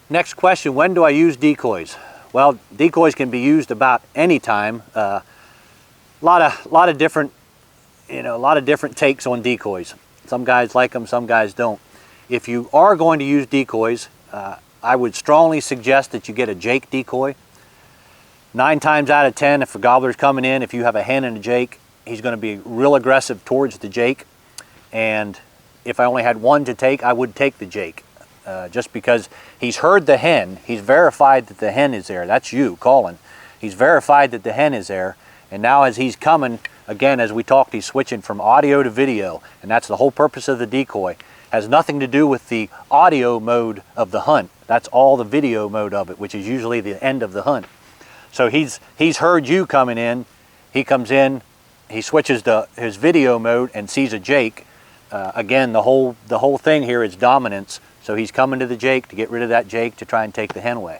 Next question, when do I use decoys? Well, decoys can be used about any time. A lot of different takes on decoys. Some guys like them, some guys don't. If you are going to use decoys, I would strongly suggest that you get a Jake decoy. 9 times out of 10, if a gobbler's coming in, if you have a hen and a Jake, he's going to be real aggressive towards the Jake. And if I only had one to take, I would take the Jake. Just because he's heard the hen, he's verified that the hen is there. That's you calling. He's verified that the hen is there. And now as he's coming, again, as we talked, he's switching from audio to video. And that's the whole purpose of the decoy. Has nothing to do with the audio mode of the hunt. That's all the video mode of it, which is usually the end of the hunt. So he's heard you coming in. He comes in, he switches to his video mode and sees a Jake. Again, the whole thing here is dominance. So he's coming to the Jake to get rid of that Jake to try and take the hen away.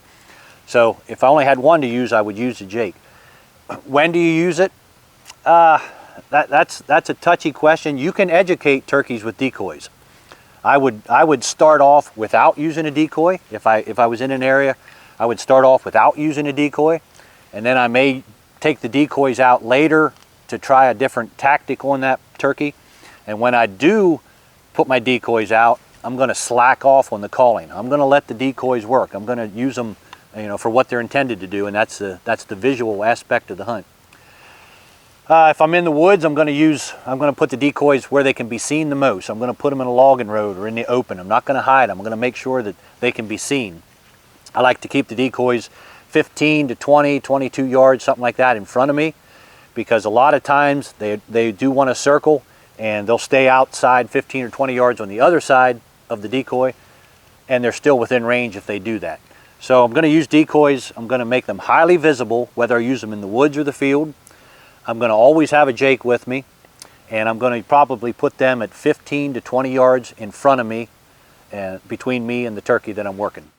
So if I only had one to use, I would use the Jake. When do you use it? That's a touchy question. You can educate turkeys with decoys. I would start off without using a decoy. If I was in an area, I would start off without using a decoy, and then I may take the decoys out later to try a different tactic on that turkey. And when I do put my decoys out, I'm going to slack off on the calling. I'm going to let the decoys work. I'm going to use them, for what they're intended to do, and that's the visual aspect of the hunt. If I'm in the woods, I'm going to put the decoys where they can be seen the most. I'm going to put them in a logging road or in the open. I'm not going to hide them. I'm going to make sure that they can be seen. I like to keep the decoys 15 to 20, 22 yards, something like that, in front of me, because a lot of times they do want to circle, and they'll stay outside 15 or 20 yards on the other side of the decoy, and they're still within range if they do that. So I'm going to use decoys. I'm going to make them highly visible, whether I use them in the woods or the field. I'm going to always have a Jake with me, and I'm going to probably put them at 15 to 20 yards in front of me, between me and the turkey that I'm working.